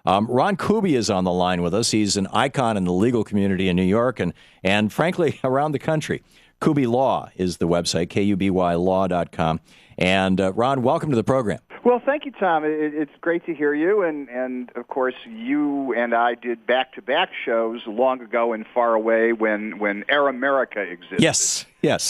Ron Kuby is on the line with us. He's an icon in the legal community in New York and frankly, around the country. Kuby Law is the website, KUBYlaw.com. And Ron, welcome to the program. Well, thank you, Tom. It's great to hear you. And of course, you and I did back-to-back shows long ago and far away when Air America existed. Yes.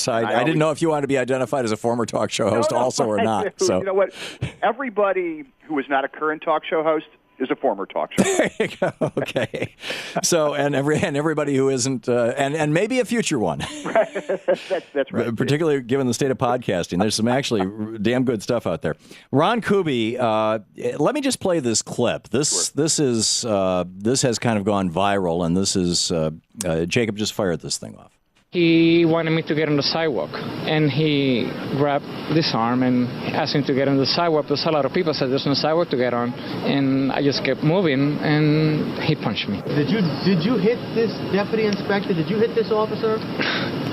I didn't know if you wanted to be identified as a former talk show host also or not. So. You know what? Everybody who is not a current talk show host is a former talk show. There you go. Okay. So, and everybody who isn't, and maybe a future one. That's right. Particularly given the state of podcasting. There's some actually damn good stuff out there. Ron Kuby, let me just play this clip. This has kind of gone viral, and this is, Jacob just fired this thing off. He wanted me to get on the sidewalk, and he grabbed this arm and asked me to get on the sidewalk. There's a lot of people said there's no sidewalk to get on, and I just kept moving, and he punched me. Did you hit this deputy inspector? Did you hit this officer?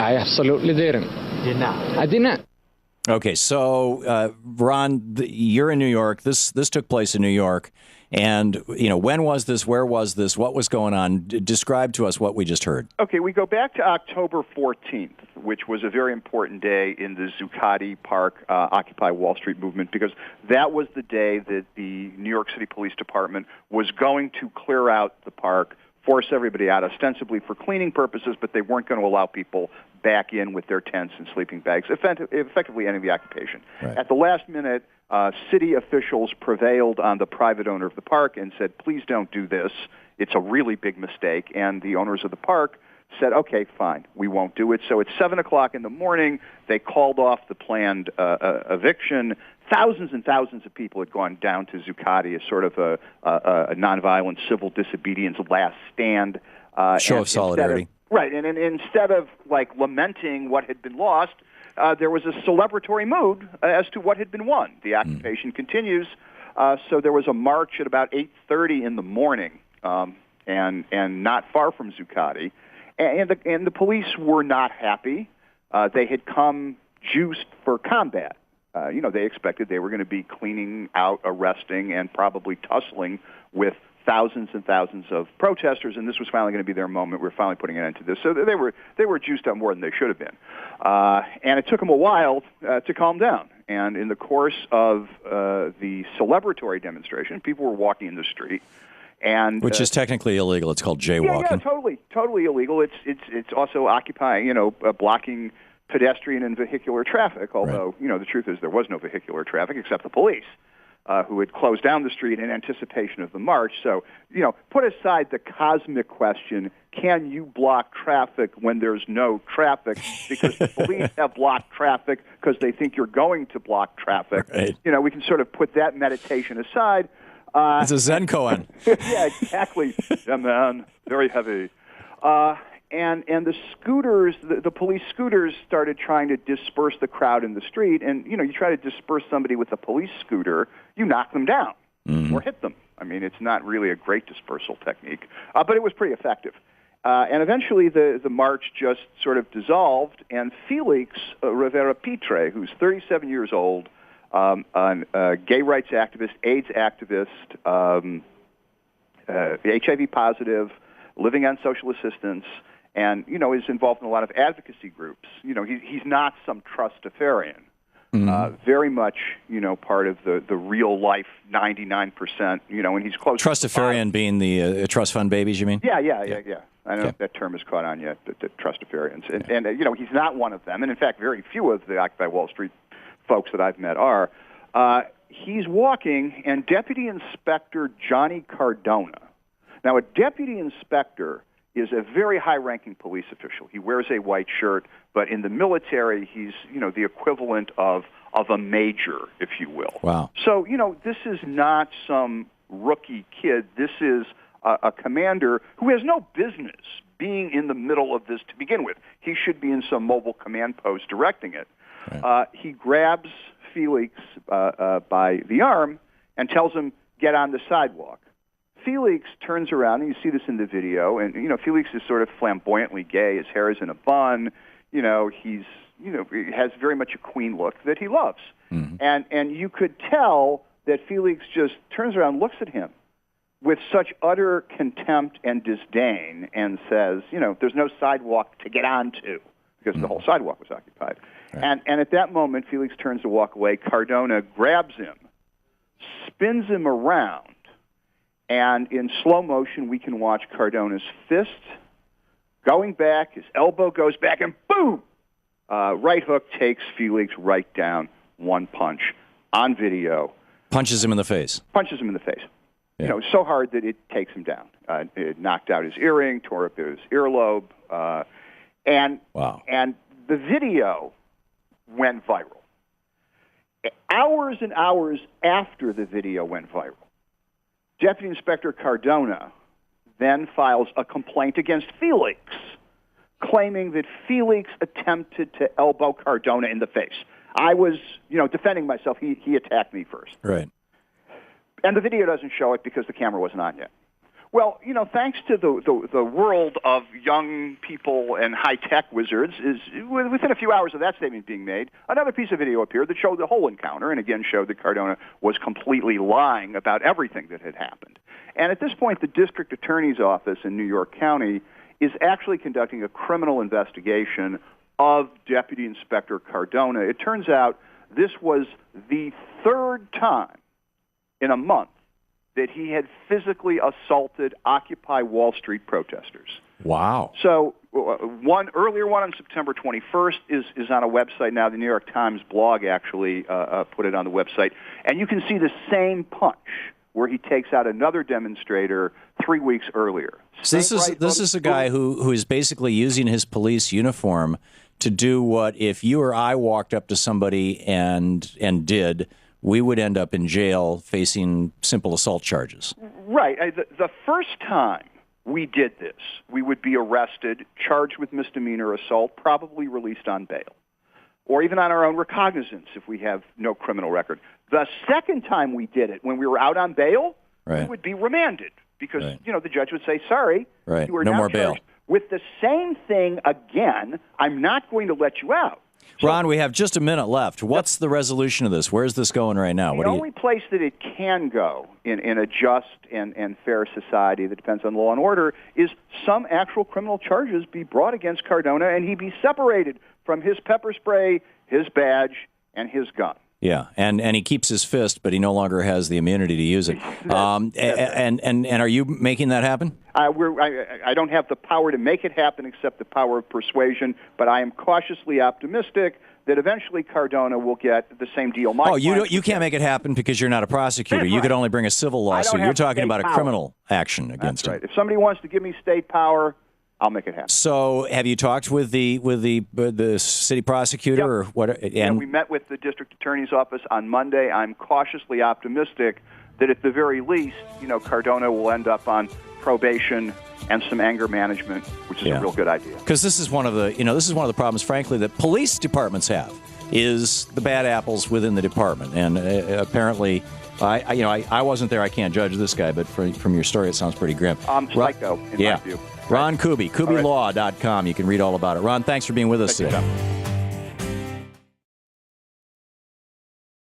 I absolutely didn't. Did not. I did not. Okay, so Ron, you're in New York. This took place in New York. And, when was this? Where was this? What was going on? Describe to us what we just heard. Okay, we go back to October 14th, which was a very important day in the Zuccotti Park Occupy Wall Street movement, because that was the day that the New York City Police Department was going to clear out the park, force everybody out, ostensibly for cleaning purposes, but they weren't going to allow people back in with their tents and sleeping bags, effectively ending the occupation. Right. At the last minute, city officials prevailed on the private owner of the park and said, please don't do this. It's a really big mistake. And the owners of the park said, okay, fine, we won't do it. So at 7 o'clock in the morning, they called off the planned eviction. Thousands and thousands of people had gone down to Zuccotti as sort of a nonviolent civil disobedience last stand. Show of solidarity. Right, and instead of lamenting what had been lost, there was a celebratory mood as to what had been won. The occupation continues, so there was a march at about 8:30 in the morning, and not far from Zuccotti, and the police were not happy. They had come juiced for combat. They expected they were going to be cleaning out, arresting, and probably tussling with thousands and thousands of protesters, and this was finally going to be their moment. We're finally putting an end to this. So they were juiced up more than they should have been, and it took them a while to calm down. And in the course of the celebratory demonstration, people were walking in the street, and which is technically illegal. It's called jaywalking. Yeah, totally illegal. It's also occupying, blocking pedestrian and vehicular traffic. Although the truth is there was no vehicular traffic except the police, who had closed down the street in anticipation of the march. So, put aside the cosmic question, can you block traffic when there's no traffic? Because the police have blocked traffic because they think you're going to block traffic. Right. We can sort of put that meditation aside. It's a Zen koan. Yeah, exactly. Yeah, man, very heavy. And the scooters, the police scooters started trying to disperse the crowd in the street. And, you try to disperse somebody with a police scooter, you knock them down or hit them. I mean, it's not really a great dispersal technique, but it was pretty effective. And eventually the march just sort of dissolved, and Felix Rivera-Pitre, who's 37 years old, a gay rights activist, AIDS activist, HIV positive, living on social assistance, and, is involved in a lot of advocacy groups. He's not some trustafarian. Very much, part of the real life 99%, and he's close. Trustafarian being the trust fund babies, you mean? Yeah. I don't know if that term is caught on yet, but the trustafarians. And he's not one of them. And in fact, very few of the Occupy Wall Street folks that I've met are. He's walking, and Deputy Inspector Johnny Cardona. Now, a deputy inspector is a very high-ranking police official. He wears a white shirt, but in the military, he's, the equivalent of a major, if you will. Wow. So, this is not some rookie kid. This is a commander who has no business being in the middle of this to begin with. He should be in some mobile command post directing it. Right. He grabs Felix by the arm and tells him, get on the sidewalk. Felix turns around, and you see this in the video, and, Felix is sort of flamboyantly gay. His hair is in a bun. He has very much a queen look that he loves. Mm-hmm. And you could tell that Felix just turns around, looks at him, with such utter contempt and disdain and says, there's no sidewalk to get onto because the whole sidewalk was occupied. Right. And at that moment, Felix turns to walk away. Cardona grabs him, spins him around, and in slow motion, we can watch Cardona's fist going back, his elbow goes back, and boom! Right hook takes Felix right down, one punch, on video. Punches him in the face. Punches him in the face. Yeah. So hard that it takes him down. It knocked out his earring, tore up his earlobe, and the video went viral. Hours and hours after the video went viral, Deputy Inspector Cardona then files a complaint against Felix, claiming that Felix attempted to elbow Cardona in the face. I was, defending myself. He attacked me first. Right. And the video doesn't show it because the camera wasn't on yet. Well, thanks to the world of young people and high-tech wizards, within a few hours of that statement being made, another piece of video appeared that showed the whole encounter and again showed that Cardona was completely lying about everything that had happened. And at this point, the district attorney's office in New York County is actually conducting a criminal investigation of Deputy Inspector Cardona. It turns out this was the third time in a month that he had physically assaulted Occupy Wall Street protesters. Wow. So one earlier one on September 21st is on a website now. The New York Times blog actually put it on the website. And you can see the same punch where he takes out another demonstrator 3 weeks earlier. So this is a guy who is basically using his police uniform to do what if you or I walked up to somebody and did, we would end up in jail facing simple assault charges. Right. The first time we did this, we would be arrested, charged with misdemeanor assault, probably released on bail, or even on our own recognizance if we have no criminal record. The second time we did it, when we were out on bail, we would be remanded because, the judge would say, sorry, you are no now more bail. charged with the same thing again. I'm not going to let you out. So, Ron, we have just a minute left. What's the resolution of this? Where's this going right now? The only place that it can go in a just and fair society that depends on law and order is some actual criminal charges be brought against Cardona and he be separated from his pepper spray, his badge, and his gun. Yeah, and he keeps his fist, but he no longer has the immunity to use it. And are you making that happen? I don't have the power to make it happen except the power of persuasion, but I am cautiously optimistic that eventually Cardona will get the same deal. You can't make it happen because you're not a prosecutor. You could only bring a civil lawsuit. You're talking about a criminal action against him. That's right. If somebody wants to give me state power, I'll make it happen. So, have you talked with the city prosecutor or what? And we met with the district attorney's office on Monday. I'm cautiously optimistic that at the very least, Cardona will end up on probation and some anger management, which is a real good idea. Because this is one of the problems, frankly, that police departments have is the bad apples within the department, and apparently. I wasn't there. I can't judge this guy, but from your story, it sounds pretty grim. Psycho, in my view. Ron Kuby, KubyLaw.com. You can read all about it. Ron, thanks for being with us today.